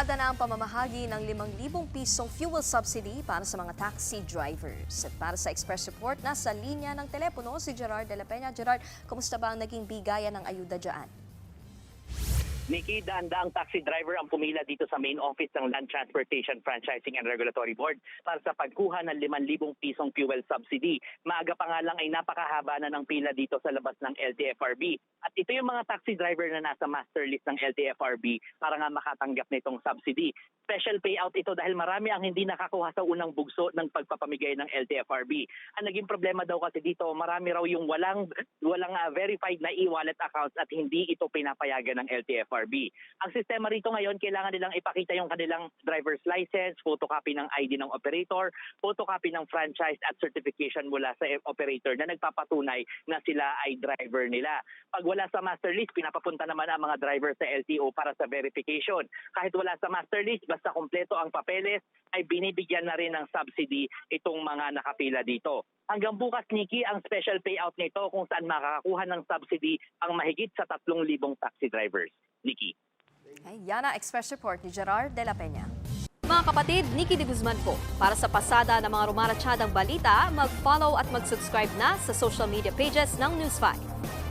Pasada na ang pamamahagi ng 5,000 pisong fuel subsidy para sa mga taxi drivers. At para sa Express Report, nasa linya ng telepono si Gerard de la Peña. Gerard, kumusta ba ang naging bigayan ng ayuda dyan? Nikki, daan-daang taxi driver ang pumila dito sa main office ng Land Transportation Franchising and Regulatory Board para sa pagkuha ng 5,000 pisong fuel subsidy. Maaga pa nga lang ay napakahaba na ng pila dito sa labas ng LTFRB. At ito yung mga taxi driver na nasa master list ng LTFRB para nga makatanggap nitong subsidy. Special payout ito dahil marami ang hindi nakakuha sa unang bugso ng pagpapamigay ng LTFRB. Ang naging problema daw kasi dito, marami raw yung walang verified na e-wallet accounts at hindi ito pinapayagan ng LTFRB. Ang sistema rito ngayon, kailangan nilang ipakita yung kanilang driver's license, photocopy ng ID ng operator, photocopy ng franchise at certification mula sa operator na nagpapatunay na sila ay driver nila. Pag wala sa master list, pinapapunta naman ang mga driver sa LTO para sa verification. Kahit wala sa master list, basta kompleto ang papeles, ay binibigyan na rin ng subsidy itong mga nakapila dito. Hanggang bukas, Nikki, ang special payout nito kung saan makakakuha ng subsidy ang mahigit sa 3,000 taxi drivers. Nikki. Yan ang Express Report ni Gerard de la Peña. Mga kapatid, Nikki de Guzman po. Para sa pasada ng mga rumaratsyadang balita, mag-follow at mag-subscribe na sa social media pages ng News 5.